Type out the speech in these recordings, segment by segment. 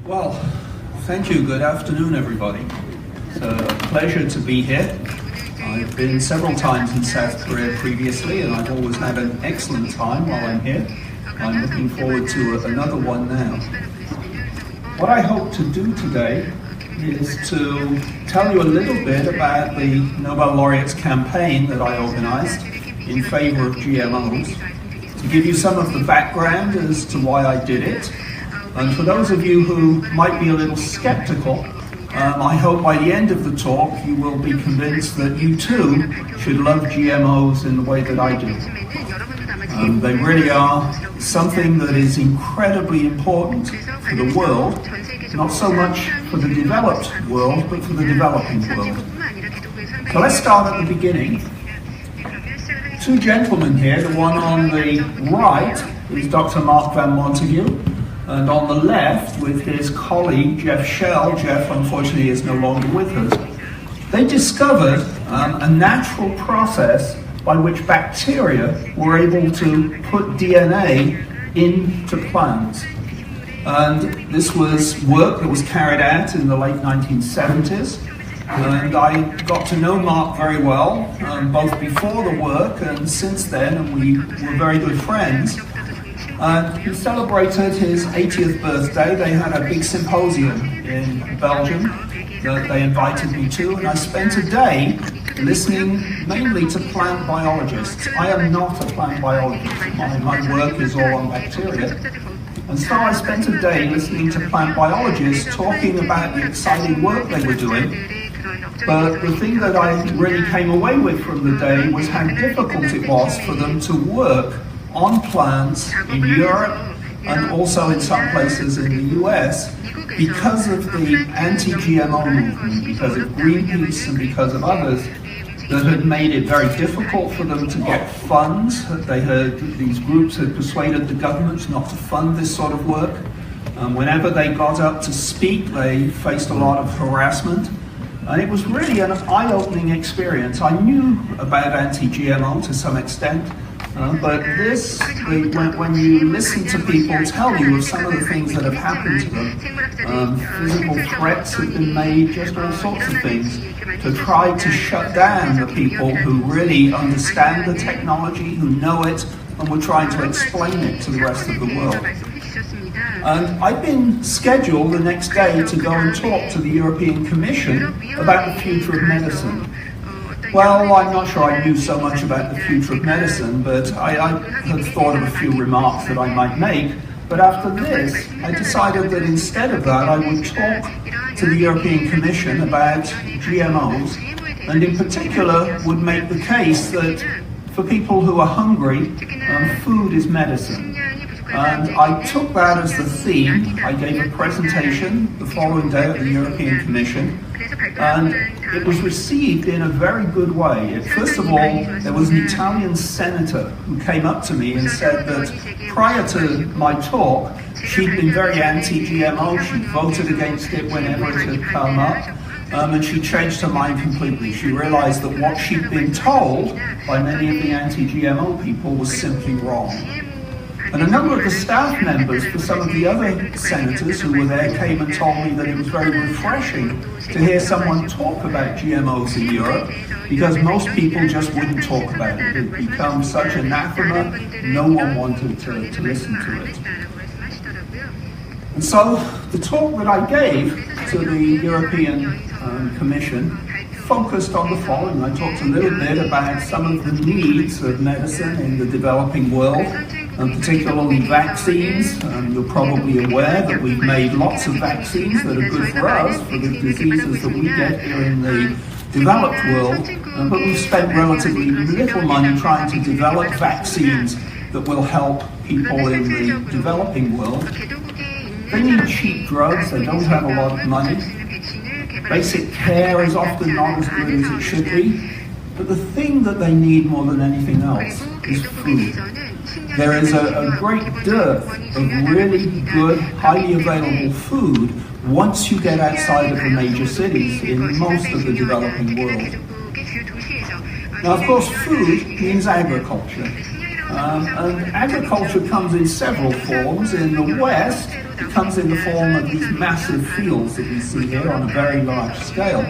Well, thank you. Good afternoon, everybody. It's a pleasure to be here. I've been several times in South Korea previously, and I've always had an excellent time while I'm here. I'm looking forward to another one now. What I hope to do today is to tell you a little bit about the Nobel Laureates campaign that I organized in favor of GMOs, to give you some of the background as to why I did it. And for those of you who might be a little skeptical, I hope by the end of the talk you will be convinced that you too should love GMOs in the way that I do. They really are something that is incredibly important for the world, not so much for the developed world, but for the developing world. So let's start at the beginning. Two gentlemen here, the one on the right is Dr. Mark Van Montague, and on the left with his colleague Jeff Shell. Jeff unfortunately is no longer with us. They discovered a natural process by which bacteria were able to put DNA into plants. And this was work that was carried out in the late 1970s. And I got to know Mark very well, both before the work and since then, and we were very good friends. And he celebrated his 80th birthday. They had a big symposium in Belgium that they invited me to, and I spent a day listening mainly to plant biologists. I am not a plant biologist. My work is all on bacteria. And so I spent a day listening to plant biologists talking about the exciting work they were doing. But the thing that I really came away with from the day was how difficult it was for them to work on plants in Europe and also in some places in the US because of the anti-GMO movement, because of Greenpeace and because of others that had made it very difficult for them to get funds. These groups had persuaded the governments not to fund this sort of work. Whenever they got up to speak, they faced a lot of harassment. And it was really an eye-opening experience. I knew about anti-GMO to some extent, but when you listen to people tell you of some of the things that have happened to them, physical threats have been made, just all sorts of things, to try to shut down the people who really understand the technology, who know it, and were trying to explain it to the rest of the world. And I've been scheduled the next day to go and talk to the European Commission about the future of medicine. Well, I'm not sure I knew so much about the future of medicine, but I had thought of a few remarks that I might make. But after this, I decided that instead of that, I would talk to the European Commission about GMOs, and in particular would make the case that for people who are hungry, food is medicine. And I took that as the theme. I gave a presentation the following day at the European Commission, and it was received in a very good way. First of all, there was an Italian senator who came up to me and said that prior to my talk, she'd been very anti-GMO. She'd voted against it whenever it had come up. And she changed her mind completely. She realized that what she'd been told by many of the anti-GMO people was simply wrong. And a number of the staff members for some of the other senators who were there came and told me that it was very refreshing to hear someone talk about GMOs in Europe, because most people just wouldn't talk about it. It had become such anathema, no one wanted to listen to it. And so the talk that I gave to the European Commission focused on the following. I talked a little bit about some of the needs of medicine in the developing world, and particularly vaccines. You're probably aware that we've made lots of vaccines that are good for us, for the diseases that we get here in the developed world, but we've spent relatively little money trying to develop vaccines that will help people in the developing world. They need cheap drugs, they don't have a lot of money. Basic care is often not as good as it should be, but the thing that they need more than anything else is food. There is a great dearth of really good, highly available food once you get outside of the major cities in most of the developing world. Now, of course, food means agriculture. And agriculture comes in several forms. In the West, it comes in the form of these massive fields that we see here on a very large scale.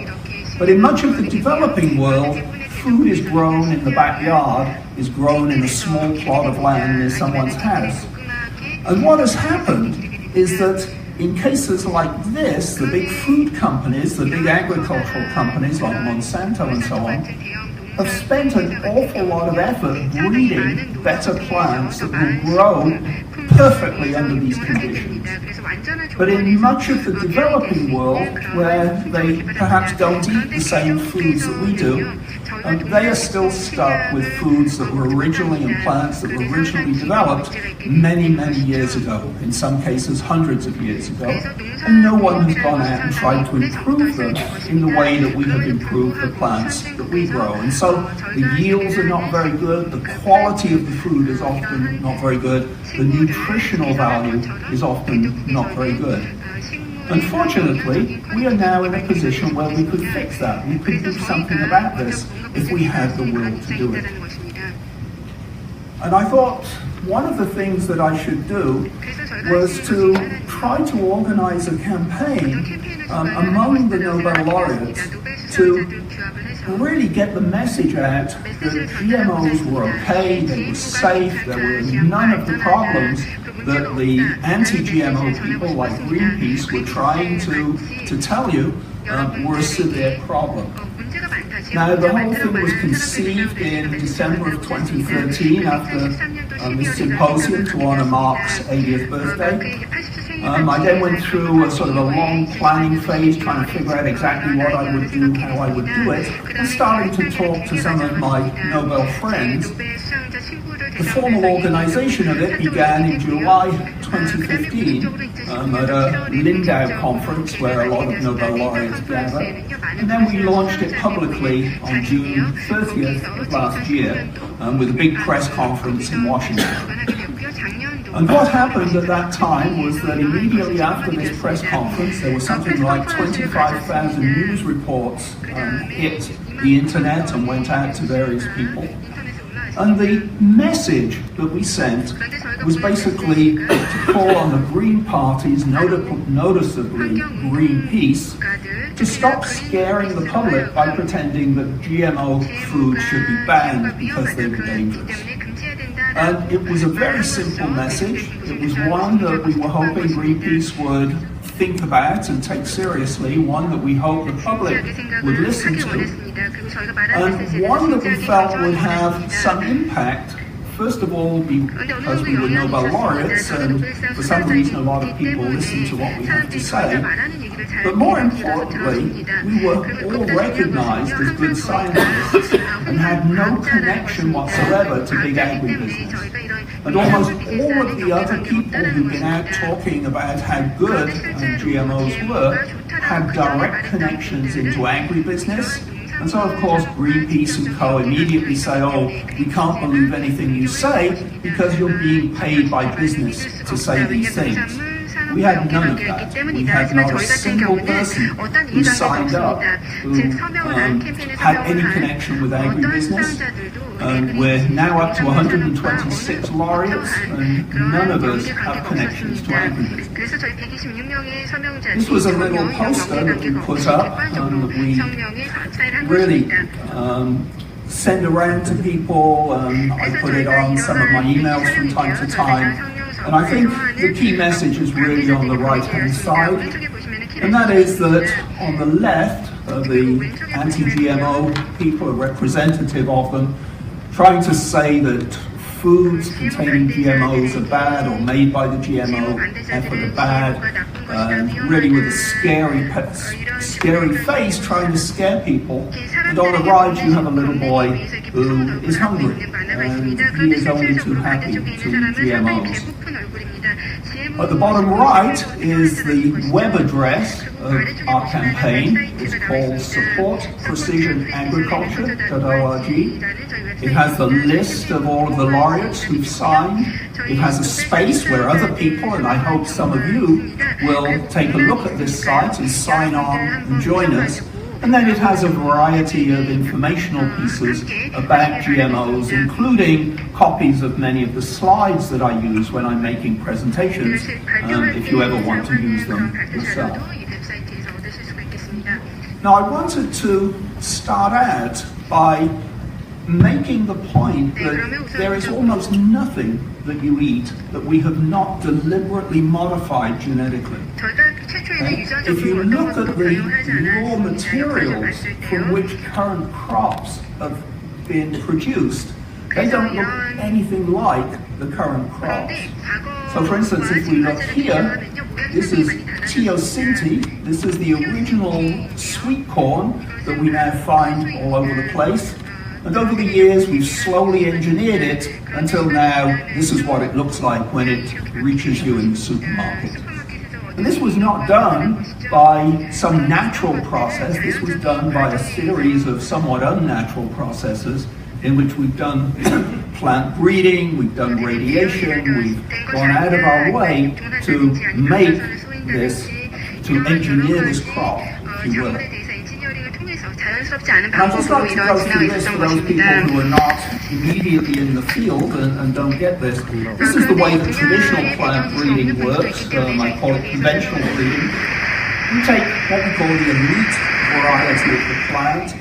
But in much of the developing world, food is grown in the backyard, is grown in a small plot of land near someone's house. And what has happened is that in cases like this, the big food companies, the big agricultural companies like Monsanto and so on, have spent an awful lot of effort breeding better plants that will grow perfectly under these conditions. But in much of the developing world, where they perhaps don't eat the same foods that we do, they are still stuck with foods that were originally and plants that were originally developed many, many years ago, in some cases hundreds of years ago, and no one has gone out and tried to improve them in the way that we have improved the plants that we grow. And so the yields are not very good, the quality of the food is often not very good, the nutritional value is often not very good. Unfortunately, we are now in a position where we could fix that. We could do something about this if we had the will to do it. And I thought one of the things that I should do was to try to organize a campaign among the Nobel laureates to really get the message out that GMOs were okay, they were safe, there were none of the problems that the anti-GMO people like Greenpeace were trying to tell you were a severe problem. Now, the whole thing was conceived in December of 2013 after this symposium to honor Mark's 80th birthday. I then went through a sort of a long planning phase trying to figure out exactly what I would do, how I would do it, and starting to talk to some of my Nobel friends. The formal organization of it began in July 2015 at a Lindau conference where a lot of Nobel laureates gather. And then we launched it publicly on June 30th of last year with a big press conference in Washington. And what happened at that time was that immediately after this press conference, there was something like 25,000 news reports hit the internet and went out to various people. And the message that we sent was basically to call on the Green parties, noticeably Greenpeace, to stop scaring the public by pretending that GMO food should be banned because they were dangerous. And it was a very simple message. It was one that we were hoping Greenpeace would think about and take seriously, one that we hope the public would listen to, and one that we felt would have some impact, first of all because we were Nobel laureates and for some reason a lot of people listen to what we have to say, but more importantly, we were all recognized as good scientists and had no connection whatsoever to big agribusiness. And almost all of the other people who've been out talking about how good GMOs were had direct connections into agribusiness. And so, of course, Greenpeace and co. immediately say, oh, we can't believe anything you say because you're being paid by business to say these things. We had none of that. We had not a single person who signed up who had any connection with agribusiness. We're now up to 126 laureates, and none of us have connections to agribusiness. This was a little poster that we put up that we really send around to people. I put it on some of my emails from time to time. And I think the key message is really on the right-hand side, and that is that on the left, the anti-GMO people, a representative of them, trying to say that foods containing GMOs are bad or made by the GMO effort are bad, really with a scary face trying to scare people. And on the right you have a little boy who is hungry and he is only too happy to eat GMOs. At the bottom right is the web address of our campaign. It's called supportprecisionagriculture.org. It has the list of all of the laureates who've signed. It has a space where other people, and I hope some of you, will take a look at this site and sign on and join us. And then it has a variety of informational pieces about GMOs, including copies of many of the slides that I use when I'm making presentations, if you ever want to use them yourself. Now, I wanted to start out by making the point that there is almost nothing that you eat that we have not deliberately modified genetically. If you look at the raw materials from which current crops have been produced, they don't look anything like the current crops. So for instance, if we look here, this is teosinte. This is the original sweet corn that we now find all over the place. And over the years, we've slowly engineered it until now, this is what it looks like when it reaches you in the supermarket. And this was not done by some natural process. This was done by a series of somewhat unnatural processes in which we've done plant breeding, we've done radiation, we've gone out of our way to make this, to engineer this crop, if you will. I'd just like to go through this for those people who are not immediately in the field and don't get this. This is the way that traditional plant breeding works. I call it conventional breeding. We take what we call the elite variety of the plant.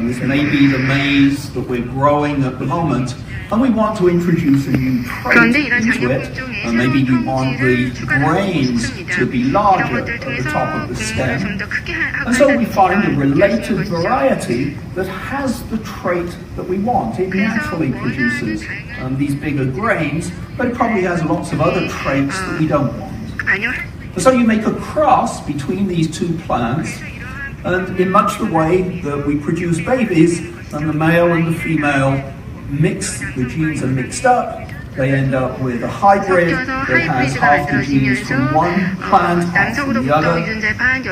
This may be the maize that we're growing at the moment, and we want to introduce a new trait into it. Maybe you want the grains to be larger at the top of the stem. And so we find a related variety that has the trait that we want. It naturally produces these bigger grains, but it probably has lots of other traits that we don't want. And so you make a cross between these two plants, and in much the way that we produce babies, and the male and the female mix, the genes are mixed up, they end up with a hybrid that has half the genes from one plant, half from the other.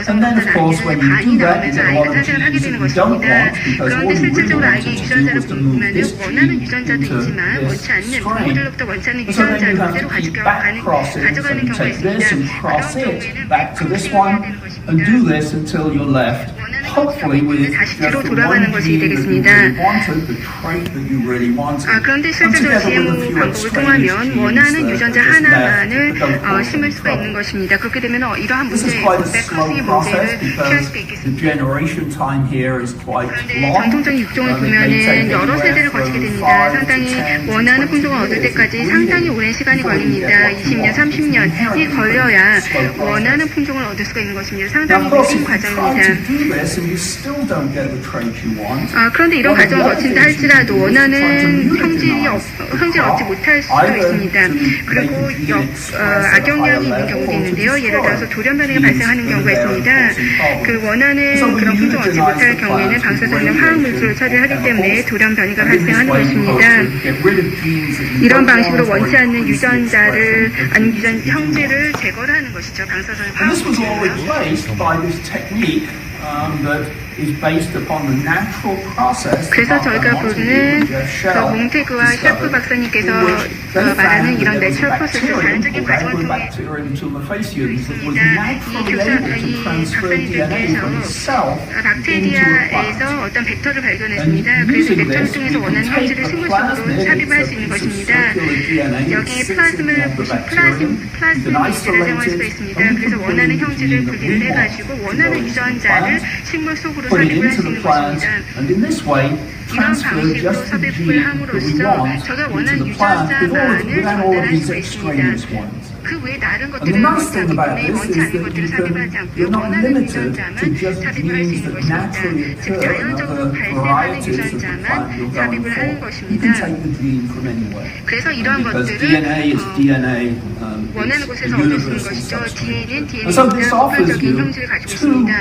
And then, of course, when you do that, you get a lot of genes that you don't want, because all you really wanted to do was to move this gene into this strain. And so then you have to keep back crossing, so you take this and cross it back to this one, and do this until you're left, hopefully with just the one gene that you really wanted, the trait that you really wanted. 그런데 실제로 GMO 방법을 통하면 원하는 유전자 하나만을 심을 수가 있는 것입니다. 그렇게 되면 이러한 문제에 크게 문제를 피할 수가 있겠습니다. 그런데 전통적인 육종을 보면은 여러 세대를 거치게 됩니다. 상당히 원하는 품종을 얻을 때까지 상당히 오랜 시간이 걸립니다. 20년, 30년이 걸려야 원하는 품종을 얻을 수가 있는 것입니다. 상당히 긴 과정입니다. 그런데 이런 과정을 거친다 할지라도 원하는 형질을 얻지 못할 수도 있습니다. 그리고 악영향이 있는 경우도 있는데요. 예를 들어서 돌연 변이가 발생하는 경우가 있습니다. 그 원하는 그런 품종을 얻지 못할 경우에는 방사선이나 화학물질을 처리하기 때문에 돌연 변이가 발생하는 것입니다. 이런 방식으로 원치 않는 유전자를 아니 형질을 제거를 하는 것이죠. 방사선 화학물질이요. 그래서 저희가 보는 그 몽테그와 샤프 박사님께서 말하는 이런 내추럴 프로세스, 자연적인 과정을 통해 이 박사님께서 박테리아에서 어떤 벡터를 발견했습니다. 그래서 벡터를 통해서 원하는 형질을 식물 속으로 삽입할 수 있는 것입니다. 여기 플라즈미를 사용할 수가 있습니다. 그래서 원하는 형질을 분리를 해가지고 원하는 유전자를 식물 속으로 삽입을 할 수 있는 것입니다. 이런 방식으로 삽입을 함으로써 저가 원하는 유전자만을 전달할 수 있습니다. 그 외에 다른 것들은 원치 않기 때문에 원치 않는 것들을 삽입하지 않고요. 원하는 유전자만 삽입을 할 수 있는 것입니다. 즉 자연적으로 발생하는 유전자만 삽입을 하는 것입니다. 그래서 이러한 것들을 원하는 곳에서 얻을 수 있는 것이죠. DNA는 DNA입니다. 보편적인 형질을 가지고 있습니다.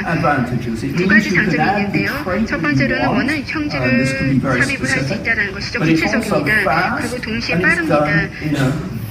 두 가지 장점이 있는데요. 첫 번째로는 원하는 형질을 삽입을 할 수 있다는 것이죠. 구체적입니다. 그리고 동시에 빠릅니다.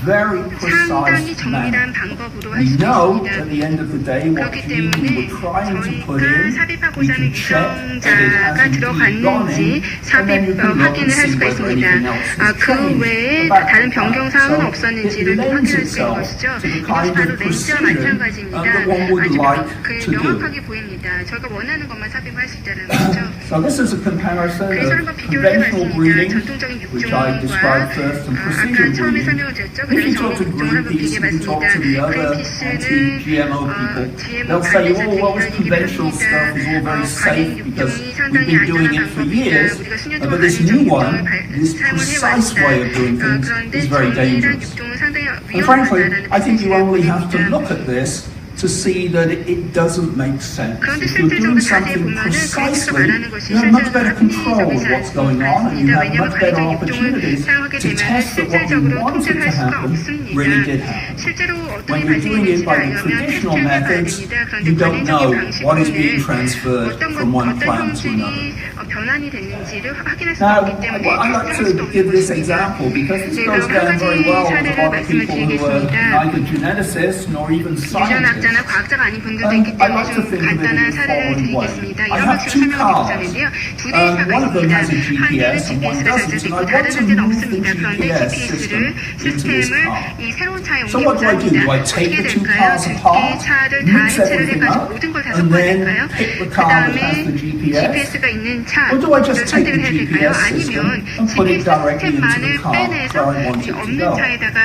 very 상당히 precise 정밀한 manner. 방법으로 할 We 수 know 있습니다. at the end of the day what 그렇기 gene we 때문에 were trying to put 저희가 in. 삽입하고자 We 하는 can check that it has 유전자가 indeed gone 들어갔는지 in, and then you 삽입 can look and 확인을 할 see 수가 whether 있습니다. anything else has 그 changed 외에 about 다른 the 변경사항은 plant. So 없었는지를 it lends 확인할 수 있는 itself 것이죠. to the 이것이 kind 바로 of 렌즈와 precision 마찬가지입니다. that one would 아주 like to do. 명확하게 보입니다. 저희가 원하는 것만 삽입할 수 있다는 거죠. So this is a comparison 그래서 of 한번 비교를 conventional 해봤습니다. breeding, 전통적인 which I described first, and 아까 precision 처음에 breeding. 설명을 드렸죠. If 그다음에 you talk to 정밀 육종을 한번 Greenpeace, if you talk to the other 그린피스는 anti-GMO people, GMO they'll say, oh, 관련해서 well, this 이런 얘기를 conventional 합니다. stuff is all very safe because 육종이 we've 상당히 been doing it 안전한 for 방법이다. years, 우리가 수년 but 동안 this 안전 new 육종을 one, this precise way of doing things 그런데 is very 정밀한 dangerous. 육종은 상당히 And frankly, 위험하다는 I think you only have to 메시지를 look at this to see that it doesn't make sense. 그런데 If you're doing 실질적으로 자세히 something 보면은 그리스가 precisely, 말하는 것이 you have much better 실질적으로 control of 합리적이지 what's going on, and you 않습니다. have 왜냐하면 much better 관련 육종을 opportunities 사용하게 to 되면 test that what you 실질적으로 wanted 통제를 to 할 수가 happen 없습니다. really did happen. 실제로 어떤 When 일이 you're doing it 발생했는지를 by the 알려면 traditional 테스트를 해봐야 methods, 됩니다. 그런데 you don't know 관련적인 what is being 방식으로는 transferred from one 어떤 plant to another. 형질이 변환이 됐는지를 확인할 수가 Now, 없기 때문에 I'd like to give this example because this goes down very well with a lot of people who are neither geneticists nor even 유전학자나 scientists. 과학자가 아닌 분들도 And 있기 I'd 때문에 like to 좀 think of it in 간단한 the 사례를 following way. 드리겠습니다. I 이런 have 것을 two 설명드리자면요. cars. 두 대의 차가 One of them has a 있습니다. 한 대는 GPS and one GPS가 doesn't, 설정되어 and I 있고 want 다른 to 데는 move the 없습니다. 그런데 GPS GPS를 into this 시스템을 car. 이 새로운 차에 So what do I do? 옮겨보자 Do I 합니다. take 어떻게 the two 될까요? cars 이 apart, 차를 다 mix 해체를 everything 해가지고 up, 모든 걸 다 and 섞어야 then 될까요? pick the 그 car that has 다음에 the GPS? GPS가 있는 Or do I just 차를 take the 선택을 해야 될까요? GPS system 아니면 and put it GPS directly into the 시스템만을 car 빼내서 where I want it to 없는 go? 차에다가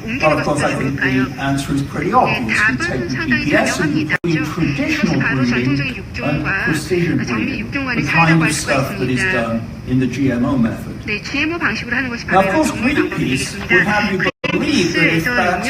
옮기는 Well, of 것이 course, 더 I think 좋을까요? the answer is pretty obvious. We 답은 take the 상당히 GPS and we 당연합니다. put in 이것이 traditional 바로 breeding 전통적인 and 육종과 precision 정밀 breeding, 육종과의 the 차이라고 kind 할 of 수가 stuff that is 있습니다. done in the GMO method. 네, GMO 방식으로 하는 것이 Now, 바로 of course, 정밀 Greenpeace 방법이겠습니다. would have you believe that if that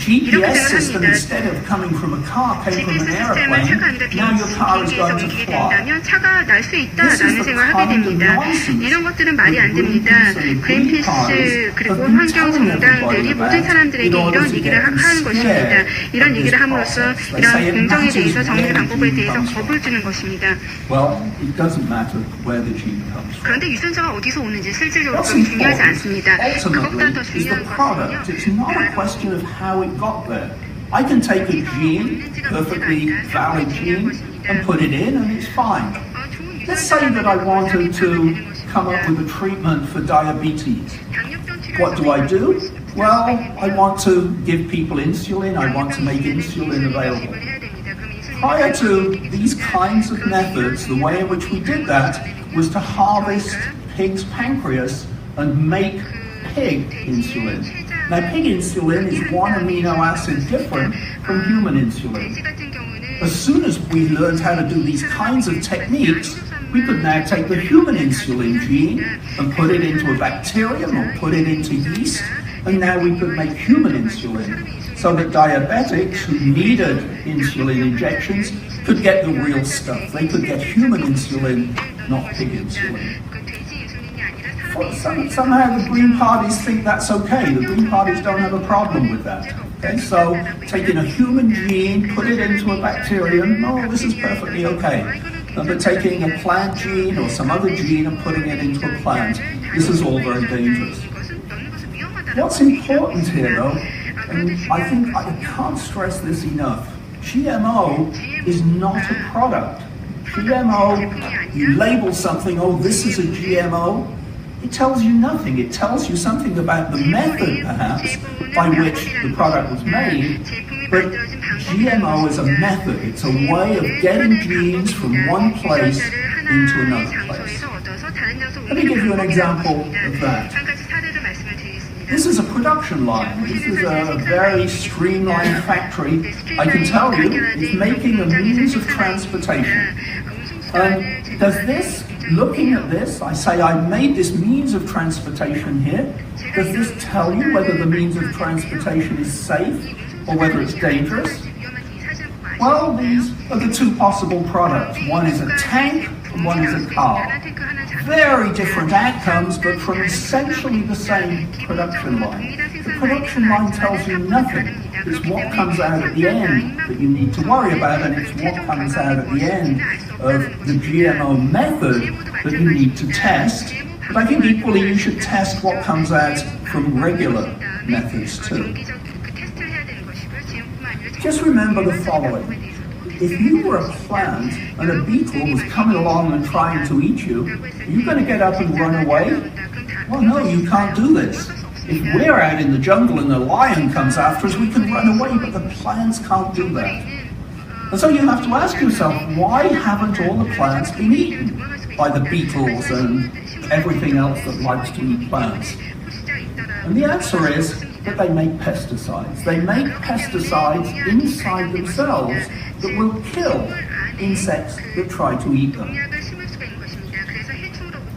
GPS system, 합니다. instead of coming from a car, came from GPS an 시스템은 차가 airplane, 아니라 now your car is 비행기에서 going to 옮기게 fly. 된다면 차가 날 수 있다라는 This is the 생각을 하게 kind of 됩니다. nonsense 이런 것들은 말이 안 that 됩니다. Greenpeace and the Green 그린피스 parties 그리고 have been 환경 telling 정당들이 everybody 모든 about 사람들에게 in order 이런 to 얘기를 get them 하는 것입니다. scared 이런 of 얘기를 this 함으로써 process. They say 이런 it 공정에 matters 대해서 where 정밀 the 방법에 gene 대해서 comes from. 겁을 주는 것입니다. Well, it doesn't matter where the gene comes from. 그런데 유전자가 어디서 오는지 실질적으로 What's 그렇게 중요하지 important 않습니다. 그것보다 더 ultimately is the 중요한 product. 것은요. It's not a question of how it got there. I can take a gene, perfectly valid gene, and put it in and it's fine. Let's say that I wanted to come up with a treatment for diabetes. What do? Well, I want to give people insulin, I want to make insulin available. Prior to these kinds of methods, the way in which we did that was to harvest pig's pancreas and make pig insulin. Now, pig insulin is one amino acid different from human insulin. As soon as we learned how to do these kinds of techniques, we could now take the human insulin gene and put it into a bacterium or put it into yeast, and now we could make human insulin so that diabetics who needed insulin injections could get the real stuff. They could get human insulin, not pig insulin. Somehow the Green parties think that's okay. The Green parties don't have a problem with that. Okay, so taking a human gene, put it into a bacterium, oh, this is perfectly okay. But taking a plant gene or some other gene and putting it into a plant, this is all very dangerous. What's important here, though, and I think I can't stress this enough, GMO is not a product. GMO, you label something, oh, this is a GMO, it tells you nothing. It tells you something about the method, perhaps, by which the product was made, but GMO is a method. It's a way of getting genes from one place into another place. Let me give you an example of that. This is a production line. This is a very streamlined factory. I can tell you, it's making a means of transportation. Does this, looking at this, I say I made this means of transportation here. Does this tell you whether the means of transportation is safe or whether it's dangerous? Well, these are the two possible products. One is a tank and one is a car. Very different outcomes, but from essentially the same production line. The production line tells you nothing. It's what comes out at the end that you need to worry about, and it's what comes out at the end of the GMO method that you need to test. But I think equally you should test what comes out from regular methods too. Just remember the following. If you were a plant and a beetle was coming along and trying to eat you, are you going to get up and run away? Well, no, you can't do this. If we're out in the jungle and a lion comes after us, we can run away, but the plants can't do that. And so you have to ask yourself, why haven't all the plants been eaten by the beetles and everything else that likes to eat plants? And the answer is that they make pesticides. They make pesticides inside themselves that will kill insects that try to eat them.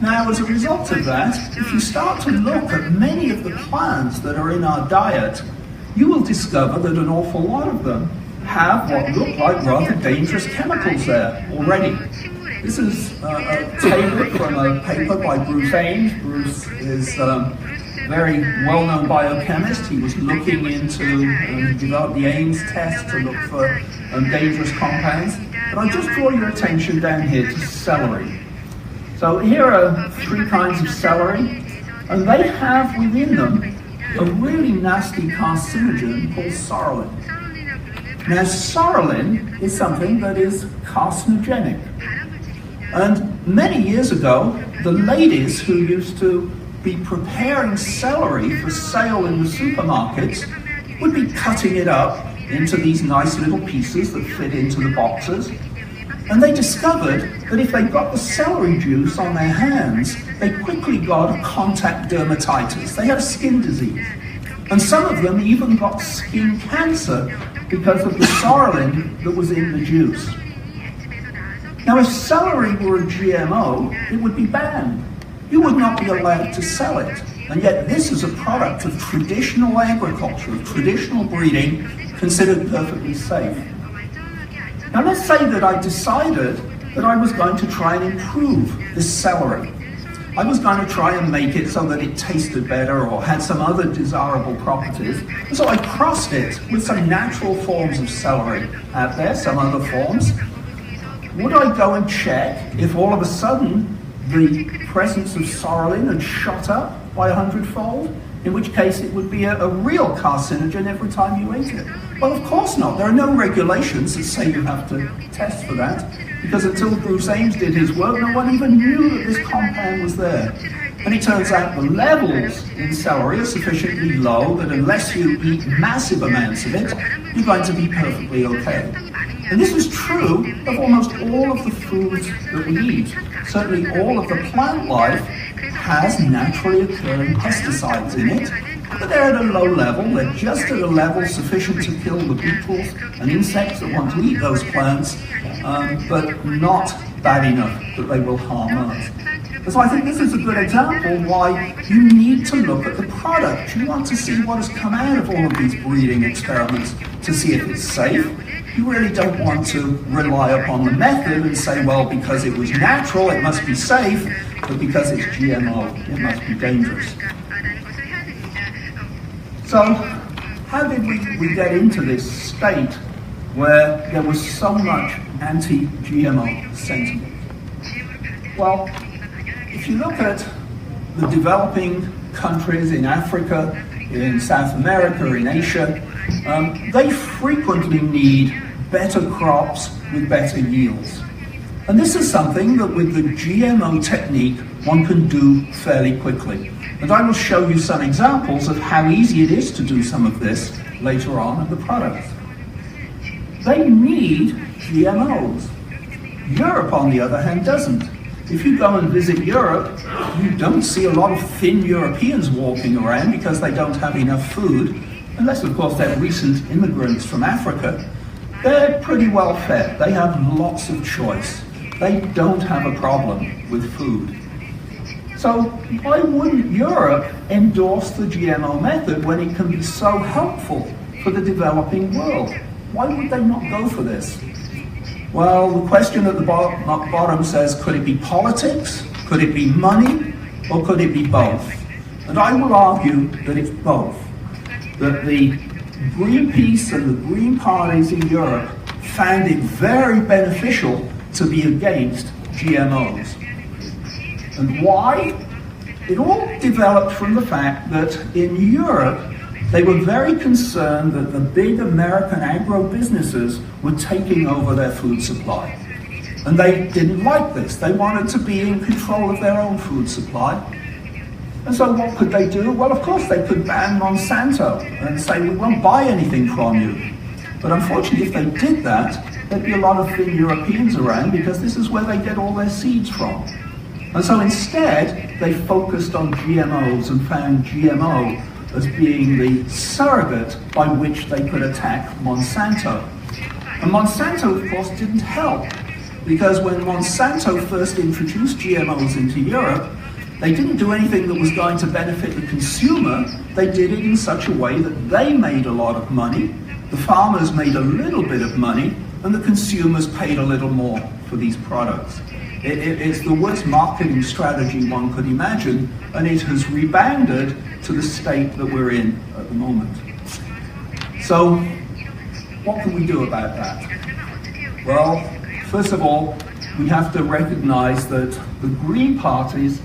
Now, as a result of that, if you start to look at many of the plants that are in our diet, you will discover that an awful lot of them have what look like rather dangerous chemicals there already. This is a table from a paper by Bruce Ames. Bruce is a very well-known biochemist. He was looking into, developed the Ames test to look for dangerous compounds. But I'll just draw your attention down here to celery. So here are 3 kinds of celery, and they have within them a really nasty carcinogen called sorrelin. Now, sorrelin is something that is carcinogenic. And many years ago, the ladies who used to be preparing celery for sale in the supermarkets would be cutting it up into these nice little pieces that fit into the boxes. And they discovered that if they got the celery juice on their hands, they quickly got a contact dermatitis. They had a skin disease. And some of them even got skin cancer because of the sorrelin that was in the juice. Now, if celery were a GMO, it would be banned. You would not be allowed to sell it. And yet this is a product of traditional agriculture, of traditional breeding, considered perfectly safe. Now, let's say that I decided that I was going to try and improve this celery. I was going to try and make it so that it tasted better or had some other desirable properties. And so I crossed it with some natural forms of celery out there, some other forms. Would I go and check if all of a sudden the presence of sorrelin had shot up by 100-fold? In which case it would be a real carcinogen every time you ate it. Well, of course not. There are no regulations that say you have to test for that, because until Bruce Ames did his work, no one even knew that this compound was there. And it turns out the levels in celery are sufficiently low that unless you eat massive amounts of it, you're going to be perfectly okay. And this is true of almost all of the foods that we eat. Certainly all of the plant life has naturally occurring pesticides in it, but they're at a low level. They're just at a level sufficient to kill the beetles and insects that want to eat those plants, but not bad enough that they will harm us. So I think this is a good example why you need to look at the product. You want to see what has come out of all of these breeding experiments to see if it's safe. You really don't want to rely upon the method and say, well, because it was natural, it must be safe, but because it's GMO, it must be dangerous. So, how did we get into this state where there was so much anti-GMO sentiment? Well, if you look at the developing countries in Africa, in South America, in Asia, they frequently need better crops with better yields. And this is something that with the GMO technique one can do fairly quickly. And I will show you some examples of how easy it is to do some of this later on in the products. They need GMOs. Europe, on the other hand, doesn't. If you go and visit Europe, you don't see a lot of thin Europeans walking around because they don't have enough food, unless, of course, they're recent immigrants from Africa. They're pretty well fed. They have lots of choice. They don't have a problem with food. So why wouldn't Europe endorse the GMO method when it can be so helpful for the developing world? Why would they not go for this? Well, the question at the bottom says, could it be politics? Could it be money? Or could it be both? And I will argue that it's both. That the Greenpeace and the Green parties in Europe found it very beneficial to be against GMOs. And why? it all developed from the fact that in Europe, they were very concerned that the big American agro-businesses were taking over their food supply. And they didn't like this. They wanted to be in control of their own food supply. And so what could they do? Well, of course, they could ban Monsanto and say, we won't buy anything from you. But unfortunately, if they did that, there'd be a lot of thin Europeans around because this is where they get all their seeds from. And so instead, they focused on GMOs and found GMO as being the surrogate by which they could attack Monsanto. And Monsanto, of course, didn't help, because when Monsanto first introduced GMOs into Europe, they didn't do anything that was going to benefit the consumer. They did it in such a way that they made a lot of money, the farmers made a little bit of money, and the consumers paid a little more for these products. It's the worst marketing strategy one could imagine, and it has rebounded to the state that we're in at the moment. So, what can we do about that? Well, first of all, we have to recognize that the Green parties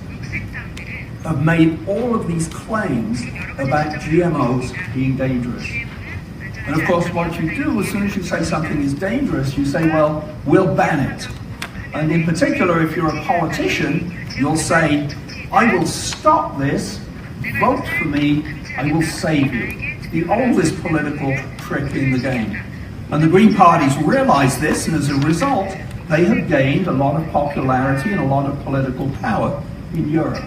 have made all of these claims about GMOs being dangerous. And of course, what you do, as soon as you say something is dangerous, you say, well, we'll ban it. And in particular, if you're a politician, you'll say, I will stop this, vote for me, I will save you. It's the oldest political trick in the game. And the Green parties realize this, and as a result, they have gained a lot of popularity and a lot of political power in Europe.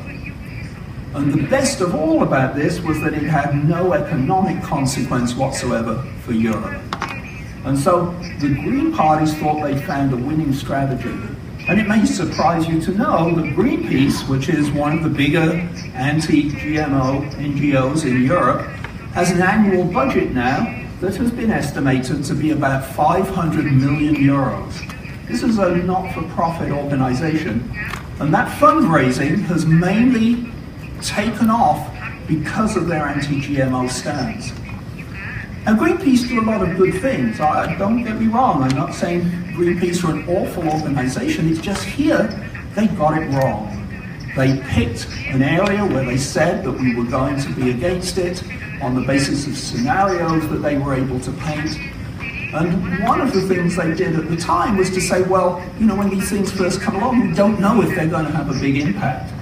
And the best of all about this was that it had no economic consequence whatsoever for Europe. And so the Green parties thought they found a winning strategy. And it may surprise you to know that Greenpeace, which is one of the bigger anti-GMO NGOs in Europe, has an annual budget now that has been estimated to be about 500 million euros. This is a not-for-profit organization, and that fundraising has mainly taken off because of their anti-GMO stance. Now, Greenpeace do a lot of good things. Don't get me wrong, I'm not saying Greenpeace are an awful organization, it's just here, they got it wrong. They picked an area where they said that we were going to be against it on the basis of scenarios that they were able to paint. And one of the things they did at the time was to say, well, you know, when these things first come along, we don't know if they're going to have a big impact.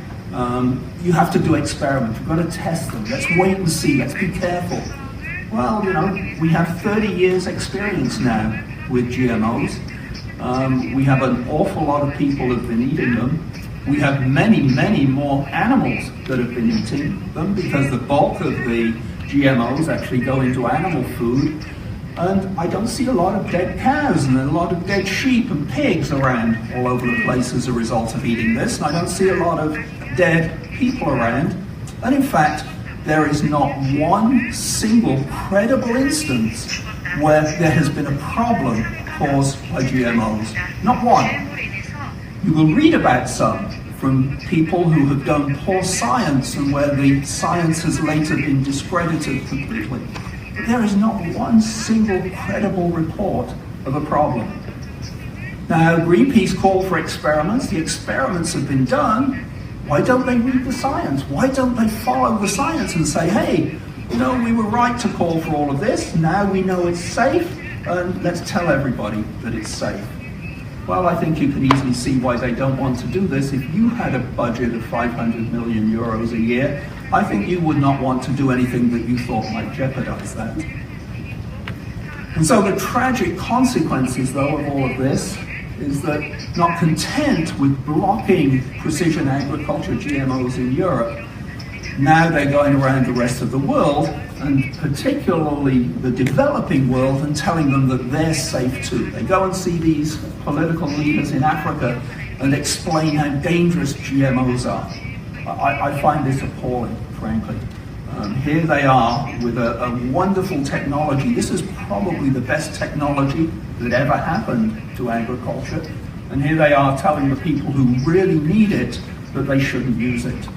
You have to do experiments, you've got to test them, let's wait and see, let's be careful. Well, you know, we have 30 years experience now with GMOs. We have an awful lot of people that have been eating them. We have many, many more animals that have been eating them because the bulk of the GMOs actually go into animal food. And I don't see a lot of dead cows and a lot of dead sheep and pigs around all over the place as a result of eating this. And I don't see a lot of dead people around. And in fact, there is not one single credible instance where there has been a problem caused by GMOs. Not one. You will read about some from people who have done poor science and where the science has later been discredited completely. But there is not one single credible report of a problem. Now, Greenpeace called for experiments. The experiments have been done. Why don't they read the science? Why don't they follow the science and say, hey, you know, we were right to call for all of this. Now we know it's safe, and let's tell everybody that it's safe. Well, I think you can easily see why they don't want to do this. If you had a budget of 500 million euros a year, I think you would not want to do anything that you thought might jeopardize that. And so the tragic consequences, though, of all of this is that, not content with blocking precision agriculture GMOs in Europe, now they're going around the rest of the world, and particularly the developing world, and telling them that they're safe too. They go and see these political leaders in Africa and explain how dangerous GMOs are. I find this appalling, frankly. Here they are with a wonderful technology. This is probably the best technology that ever happened to agriculture. And here they are telling the people who really need it that they shouldn't use it.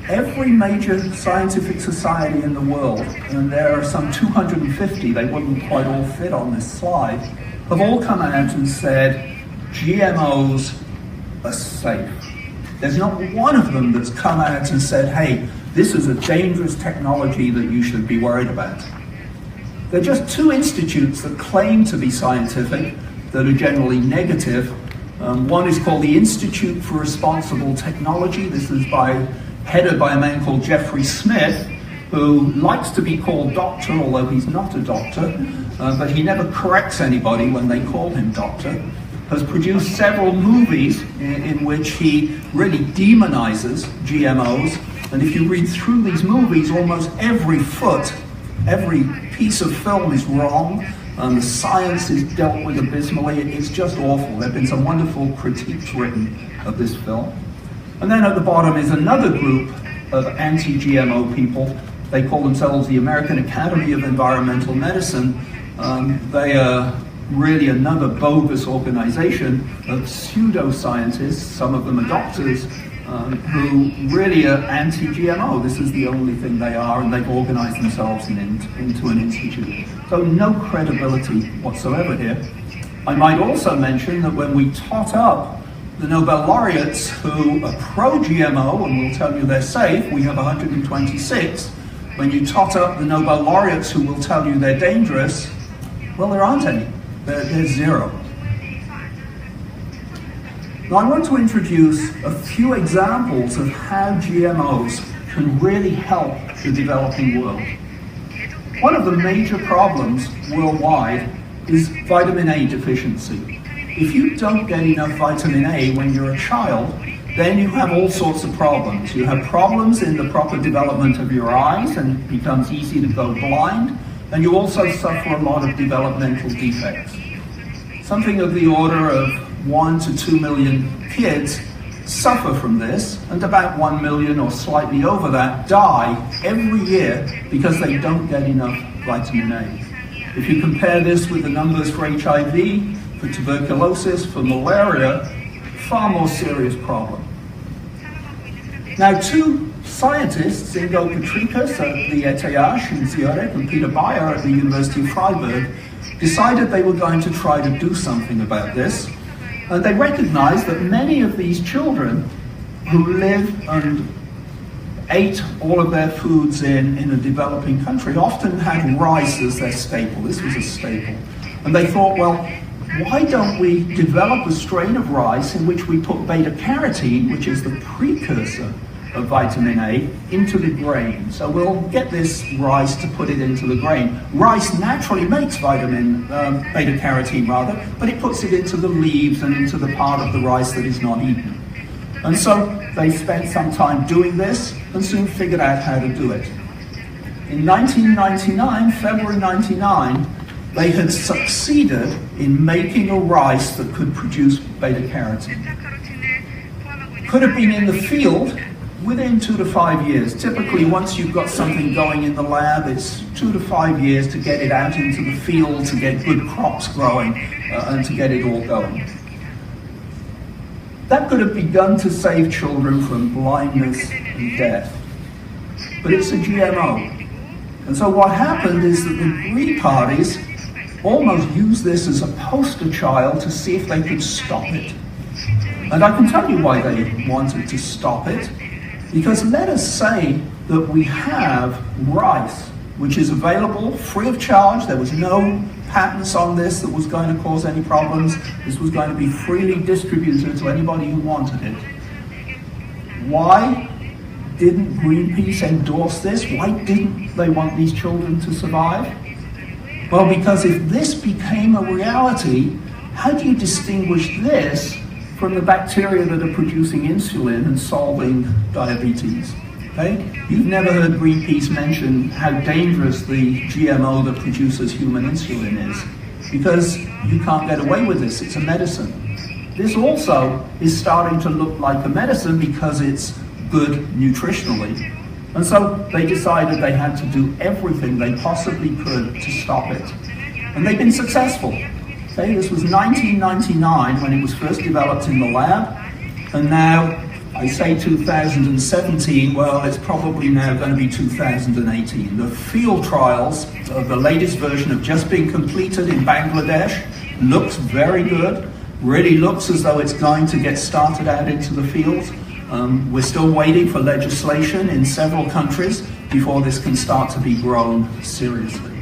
Every major scientific society in the world, and there are some 250, they wouldn't quite all fit on this slide, have all come out and said GMOs are safe. There's not one of them that's come out and said, hey, this is a dangerous technology that you should be worried about. There are just two institutes that claim to be scientific that are generally negative. One is called the Institute for Responsible Technology. This is headed by a man called Jeffrey Smith, who likes to be called doctor, although he's not a doctor, but he never corrects anybody when they call him doctor, has produced several movies in which he really demonizes GMOs. And if you read through these movies, almost every piece of film is wrong. The science is dealt with abysmally. It's just awful. There have been some wonderful critiques written of this film. And then at the bottom is another group of anti-GMO people. They call themselves the American Academy of Environmental Medicine. They are really another bogus organization of pseudoscientists. Some of them are doctors who really are anti-GMO. This is the only thing they are, and they've organized themselves into an institute. So no credibility whatsoever here. I might also mention that when we tot up the Nobel laureates who are pro-GMO and will tell you they're safe, we have 126. When you tot up the Nobel laureates who will tell you they're dangerous, well, there aren't any. There's zero. Now, I want to introduce a few examples of how GMOs can really help the developing world. One of the major problems worldwide is vitamin A deficiency. If you don't get enough vitamin A when you're a child, then you have all sorts of problems. You have problems in the proper development of your eyes, and it becomes easy to go blind, and you also suffer a lot of developmental defects. Something of the order of 1 to 2 million kids suffer from this, and about 1 million or slightly over that die every year because they don't get enough vitamin A. If you compare this with the numbers for HIV, for tuberculosis, for malaria, far more serious problem. Now, two scientists, Ingo Petrikas at the ETH in Zurich and Peter Bayer at the University of Freiburg, decided they were going to try to do something about this. And they recognized that many of these children who live and ate all of their foods in a developing country often had rice as their staple. This was a staple. And they thought, well, why don't we develop a strain of rice in which we put beta-carotene, which is the precursor of vitamin A, into the grain. So we'll get this rice to put it into the grain. Rice naturally makes beta-carotene rather, but it puts it into the leaves and into the part of the rice that is not eaten. And so they spent some time doing this and soon figured out how to do it. In 1999, February 99, they had succeeded in making a rice that could produce beta-carotene. Could have been in the field within 2 to 5 years. Typically, once you've got something going in the lab, it's 2 to 5 years to get it out into the field, to get good crops growing, and to get it all going. That could have begun to save children from blindness and death. But it's a GMO. And so what happened is that the Green parties almost used this as a poster child to see if they could stop it. And I can tell you why they wanted to stop it. Because let us say that we have rice, which is available free of charge. There was no patents on this that was going to cause any problems. This was going to be freely distributed to anybody who wanted it. Why didn't Greenpeace endorse this? Why didn't they want these children to survive? Well, because if this became a reality, how do you distinguish this from the bacteria that are producing insulin and solving diabetes? Okay? You've never heard Greenpeace mention how dangerous the GMO that produces human insulin is, because you can't get away with this. It's a medicine. This also is starting to look like a medicine because it's good nutritionally. And so they decided they had to do everything they possibly could to stop it. And they've been successful. Okay, this was 1999 when it was first developed in the lab, and now I say 2017, well, it's probably now going to be 2018. The field trials of the latest version have just been completed in Bangladesh. Looks very good, really looks as though it's going to get started out into the fields. We're still waiting for legislation in several countries before this can start to be grown seriously.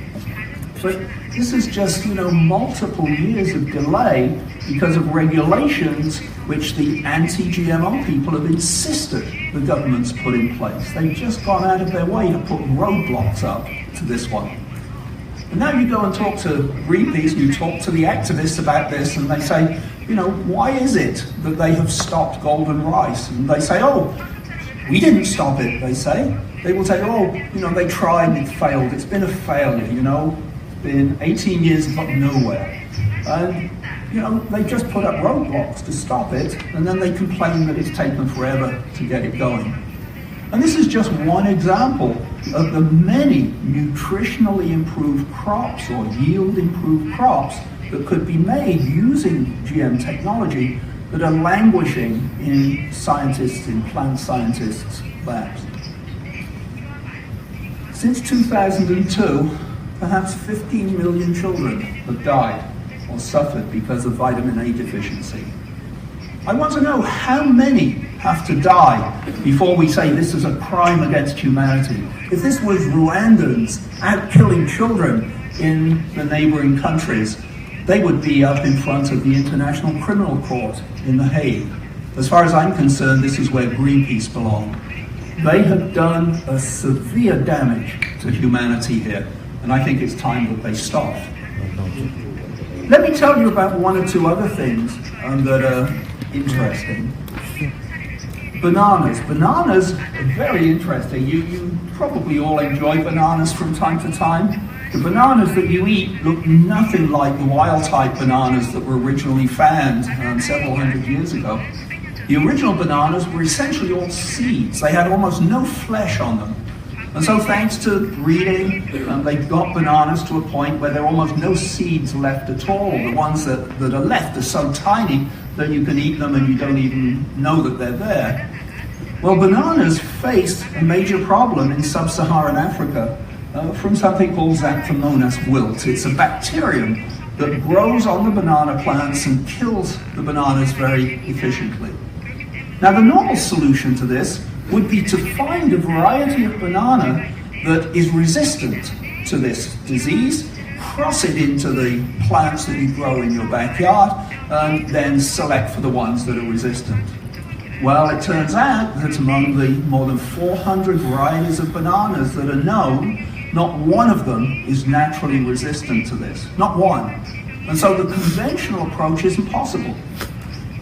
But this is just, multiple years of delay because of regulations which the anti-GMO people have insisted the government's put in place. They've just gone out of their way to put roadblocks up to this one. And now you go and talk to Greenpeace, you talk to the activists about this, and they say, why is it that they have stopped golden rice? And they say, we didn't stop it, they say. They will say, they tried and it failed. It's been a failure, been 18 years and got nowhere. And, they just put up roadblocks to stop it, and then they complain that it's taken forever to get it going. And this is just one example of the many nutritionally improved crops or yield improved crops that could be made using GM technology that are languishing in plant scientists' labs. Since 2002, perhaps 15 million children have died or suffered because of vitamin A deficiency. I want to know how many have to die before we say this is a crime against humanity. If this was Rwandans out killing children in the neighboring countries, they would be up in front of the International Criminal Court in The Hague. As far as I'm concerned, this is where Greenpeace belong. They have done a severe damage to humanity here, and I think it's time that they stop. Let me tell you about one or two other things that are interesting. Bananas. Bananas are very interesting. You probably all enjoy bananas from time to time. The bananas that you eat look nothing like the wild-type bananas that were originally found several hundred years ago. The original bananas were essentially all seeds. They had almost no flesh on them. And so thanks to breeding, they got bananas to a point where there are almost no seeds left at all. The ones that are left are so tiny that you can eat them and you don't even know that they're there. Well, bananas face a major problem in sub-Saharan Africa from something called Xanthomonas wilt. It's a bacterium that grows on the banana plants and kills the bananas very efficiently. Now, the normal solution to this would be to find a variety of banana that is resistant to this disease, cross it into the plants that you grow in your backyard, and then select for the ones that are resistant. Well, it turns out that among the more than 400 varieties of bananas that are known, not one of them is naturally resistant to this. Not one. And so the conventional approach isn't possible.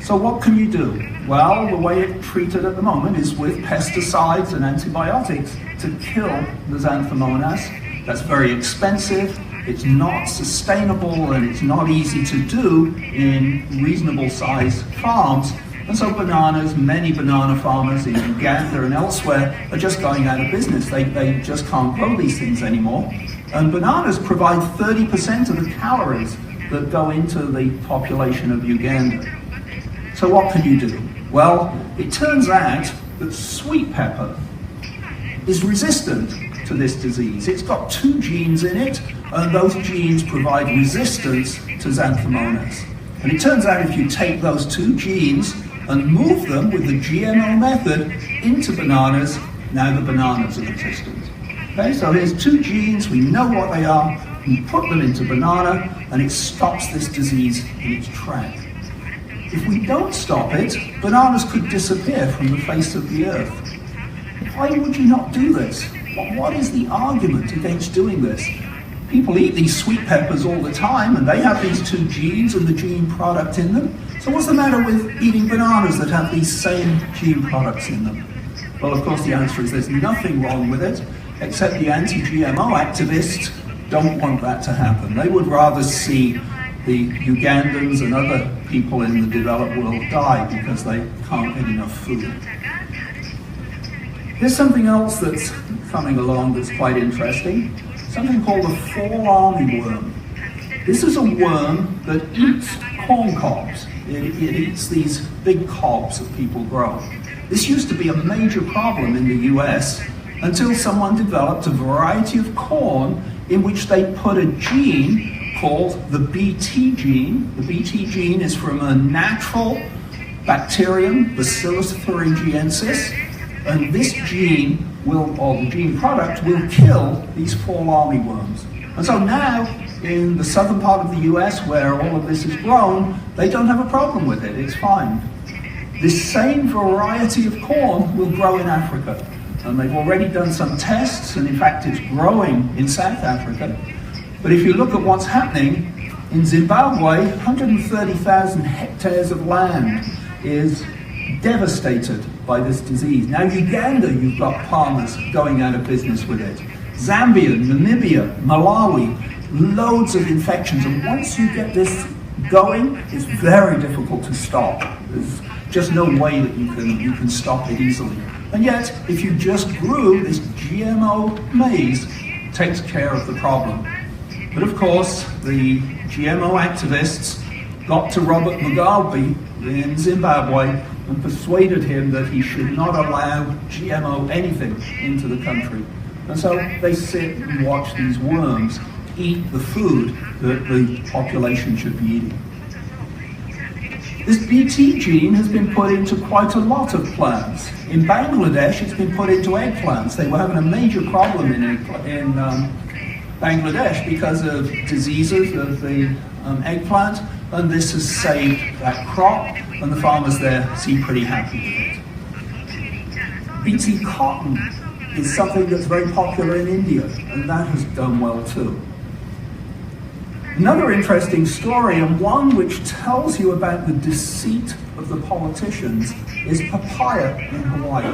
So what can you do? Well, the way it's treated at the moment is with pesticides and antibiotics to kill the Xanthomonas. That's very expensive, it's not sustainable, and it's not easy to do in reasonable sized farms. And so many banana farmers in Uganda and elsewhere are just going out of business. They just can't grow these things anymore. And bananas provide 30% of the calories that go into the population of Uganda. So what can you do? Well, it turns out that sweet pepper is resistant to this disease. It's got 2 genes in it, and those genes provide resistance to Xanthomonas. And it turns out if you take those 2 genes and move them with the GMO method into bananas, now the bananas are resistant. Okay, so here's 2 genes, we know what they are, we put them into banana, and it stops this disease in its track. If we don't stop it, bananas could disappear from the face of the earth. Why would you not do this? What is the argument against doing this? People eat these sweet peppers all the time, and they have these 2 genes and the gene product in them. So what's the matter with eating bananas that have these same gene products in them? Well, of course, the answer is there's nothing wrong with it, except the anti-GMO activists don't want that to happen. They would rather see the Ugandans and other people in the developed world die because they can't get enough food. Here's something else that's coming along that's quite interesting, something called the fall armyworm. This is a worm that eats corn cobs. It eats these big cobs that people grow. This used to be a major problem in the US until someone developed a variety of corn in which they put a gene called the Bt gene. The Bt gene is from a natural bacterium, Bacillus thuringiensis, and this gene will, or the gene product, will kill these fall armyworms. And so now, in the southern part of the US where all of this is grown, they don't have a problem with it, it's fine. This same variety of corn will grow in Africa. And they've already done some tests, and in fact it's growing in South Africa. But if you look at what's happening, in Zimbabwe, 130,000 hectares of land is devastated by this disease. Now Uganda, you've got farmers going out of business with it. Zambia, Namibia, Malawi, loads of infections. And once you get this going, it's very difficult to stop. There's just no way that you can stop it easily. And yet, if you just grew this GMO maize, it takes care of the problem. But of course, the GMO activists got to Robert Mugabe in Zimbabwe and persuaded him that he should not allow GMO anything into the country. And so they sit and watch these worms eat the food that the population should be eating. This Bt gene has been put into quite a lot of plants. In Bangladesh, it's been put into eggplants. They were having a major problem in Bangladesh because of diseases of the eggplant, and this has saved that crop, and the farmers there seem pretty happy with it. Bt cotton is something that's very popular in India, and that has done well too. Another interesting story, and one which tells you about the deceit of the politicians, is papaya in Hawaii.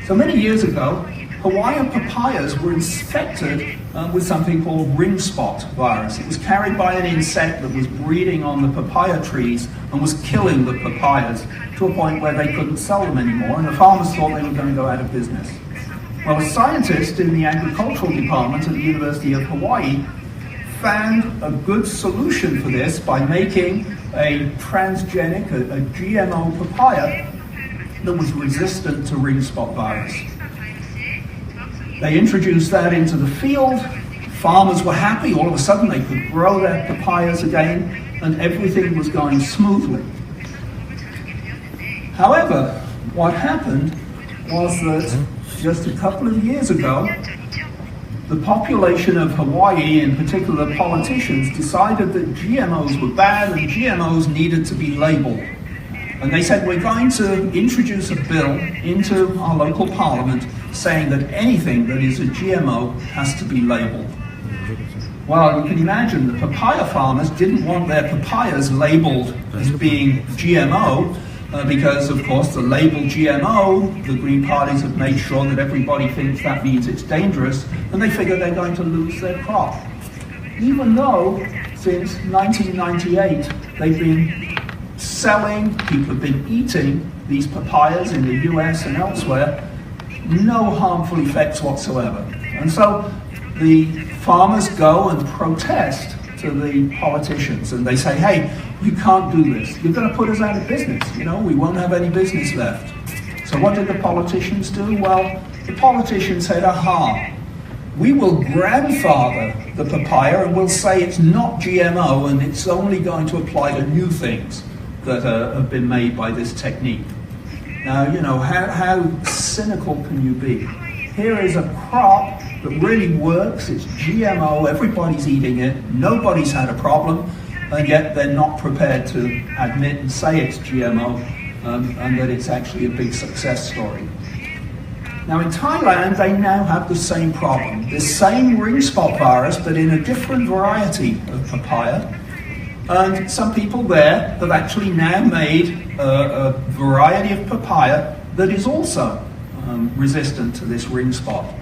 So many years ago, Hawaiian papayas were infected with something called ring spot virus. It was carried by an insect that was breeding on the papaya trees and was killing the papayas to a point where they couldn't sell them anymore, and the farmers thought they were going to go out of business. Well, a scientist in the agricultural department at the University of Hawaii found a good solution for this by making a transgenic, a GMO papaya that was resistant to ring spot virus. They introduced that into the field. Farmers were happy. All of a sudden they could grow their papayas again, and everything was going smoothly. However, what happened was that just a couple of years ago, the population of Hawaii, in particular politicians, decided that GMOs were bad and GMOs needed to be labeled. And they said, we're going to introduce a bill into our local parliament saying that anything that is a GMO has to be labeled. Well, you can imagine the papaya farmers didn't want their papayas labeled as being GMO because, of course, the label GMO, the Green parties have made sure that everybody thinks that means it's dangerous, and they figure they're going to lose their crop. Even though, since 1998, they've been selling, people have been eating these papayas in the US and elsewhere, no harmful effects whatsoever. And so the farmers go and protest to the politicians, and they say, hey, you can't do this. You're going to put us out of business. You know, we won't have any business left. So what did the politicians do? Well, the politicians said, aha, we will grandfather the papaya and we'll say it's not GMO and it's only going to apply to new things that have been made by this technique. Now, you know, how cynical can you be? Here is a crop that really works, it's GMO, everybody's eating it, nobody's had a problem, and yet they're not prepared to admit and say it's GMO and that it's actually a big success story. Now in Thailand, they now have the same problem, the same ring spot virus, but in a different variety of papaya. And some people there have actually now made a variety of papaya that is also resistant to this ring spot.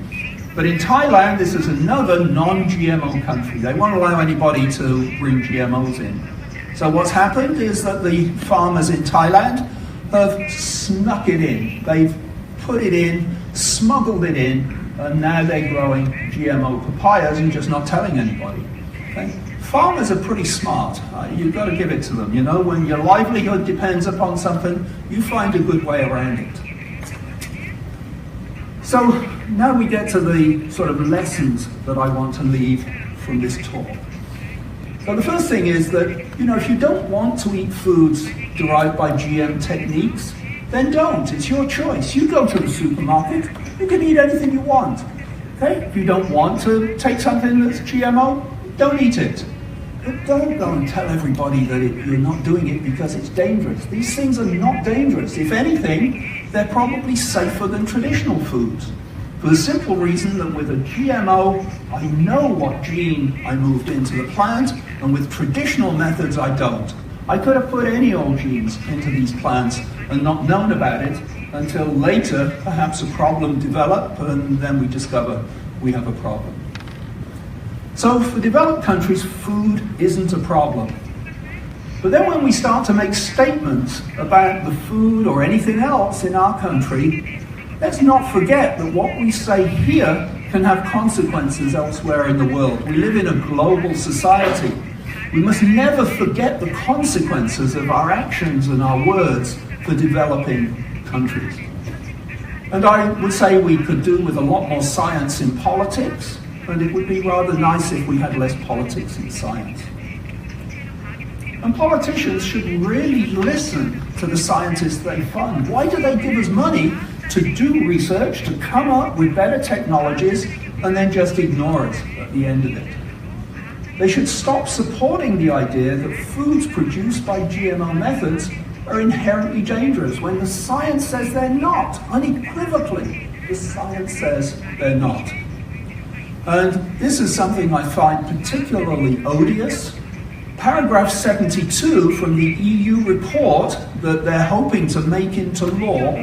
But in Thailand, this is another non-GMO country. They won't allow anybody to bring GMOs in. So what's happened is that the farmers in Thailand have snuck it in. They've put it in, smuggled it in, and now they're growing GMO papayas and just not telling anybody. Okay? Farmers are pretty smart. You've got to give it to them. You know, when your livelihood depends upon something, you find a good way around it. So now we get to the sort of lessons that I want to leave from this talk. So the first thing is that, if you don't want to eat foods derived by GM techniques, then don't. It's your choice. You go to the supermarket, you can eat anything you want. Okay? If you don't want to take something that's GMO, don't eat it. But don't go and tell everybody that you're not doing it because it's dangerous. These things are not dangerous. If anything, they're probably safer than traditional foods. For the simple reason that with a GMO, I know what gene I moved into the plant, and with traditional methods, I don't. I could have put any old genes into these plants and not known about it until later, perhaps a problem developed, and then we discover we have a problem. So for developed countries, food isn't a problem. But then when we start to make statements about the food or anything else in our country, let's not forget that what we say here can have consequences elsewhere in the world. We live in a global society. We must never forget the consequences of our actions and our words for developing countries. And I would say we could do with a lot more science in politics, and it would be rather nice if we had less politics in science. And politicians should really listen to the scientists they fund. Why do they give us money to do research, to come up with better technologies, and then just ignore us at the end of it? They should stop supporting the idea that foods produced by GMO methods are inherently dangerous when the science says they're not. Unequivocally, the science says they're not. And this is something I find particularly odious. Paragraph 72 from the EU report that they're hoping to make into law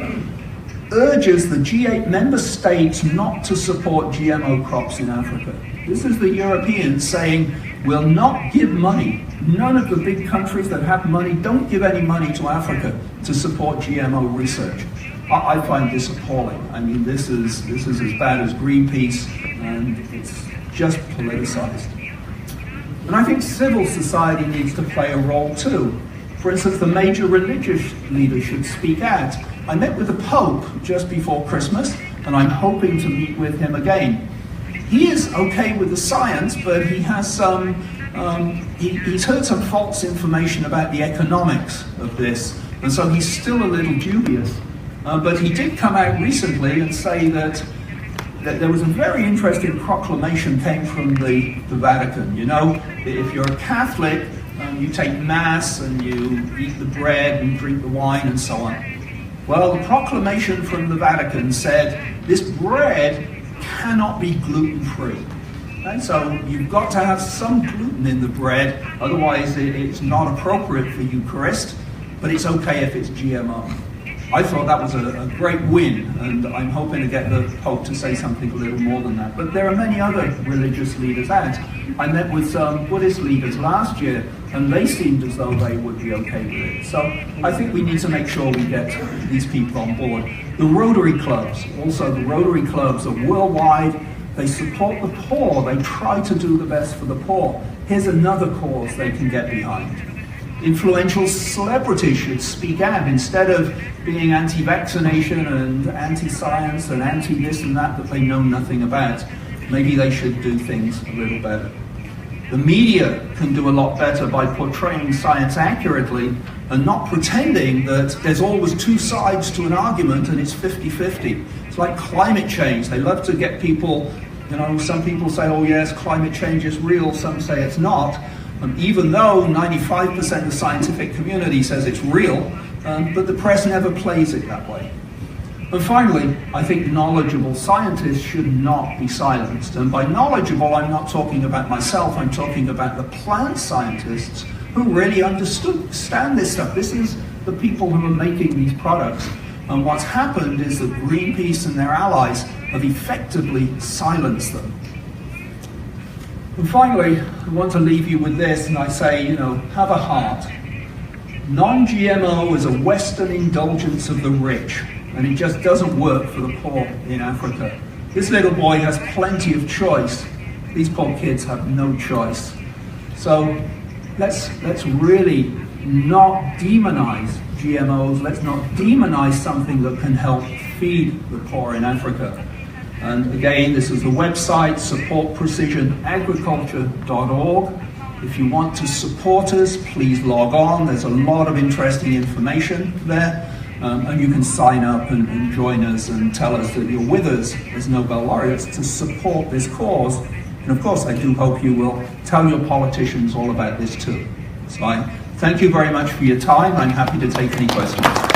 urges the G8 member states not to support GMO crops in Africa. This is the Europeans saying, we'll not give money. None of the big countries that have money don't give any money to Africa to support GMO research. I find this appalling. I mean, this is as bad as Greenpeace, and it's just politicized. And I think civil society needs to play a role too. For instance, the major religious leaders should speak out. I met with the Pope just before Christmas, and I'm hoping to meet with him again. He is okay with the science, but he has he's heard some false information about the economics of this, and so he's still a little dubious. But he did come out recently and say that there was a very interesting proclamation came from the Vatican. You know, if you're a Catholic, you take Mass and you eat the bread and drink the wine and so on. Well, the proclamation from the Vatican said this bread cannot be gluten-free. And so you've got to have some gluten in the bread, otherwise it's not appropriate for Eucharist, but it's okay if it's GMO. I thought that was a great win, and I'm hoping to get the Pope to say something a little more than that. But there are many other religious leaders out. I met with some Buddhist leaders last year, and they seemed as though they would be okay with it. So I think we need to make sure we get these people on board. The Rotary clubs, also the Rotary clubs are worldwide. They support the poor. They try to do the best for the poor. Here's another cause they can get behind. Influential celebrities should speak out instead of being anti-vaccination and anti-science and anti-this and that they know nothing about. Maybe they should do things a little better. The media can do a lot better by portraying science accurately and not pretending that there's always two sides to an argument and it's 50-50. It's like climate change. They love to get people, some people say, oh yes, climate change is real, some say it's not. Even though 95% of the scientific community says it's real, but the press never plays it that way. And finally, I think knowledgeable scientists should not be silenced. And by knowledgeable, I'm not talking about myself, I'm talking about the plant scientists who really understand this stuff. This is the people who are making these products. And what's happened is that Greenpeace and their allies have effectively silenced them. And finally, I want to leave you with this, and I say, have a heart. Non-GMO is a Western indulgence of the rich, and it just doesn't work for the poor in Africa. This little boy has plenty of choice. These poor kids have no choice. So let's really not demonize GMOs. Let's not demonize something that can help feed the poor in Africa. And again, this is the website, supportprecisionagriculture.org. If you want to support us, please log on. There's a lot of interesting information there. And you can sign up and join us and tell us that you're with us as Nobel laureates to support this cause. And of course, I do hope you will tell your politicians all about this too. So I thank you very much for your time. I'm happy to take any questions.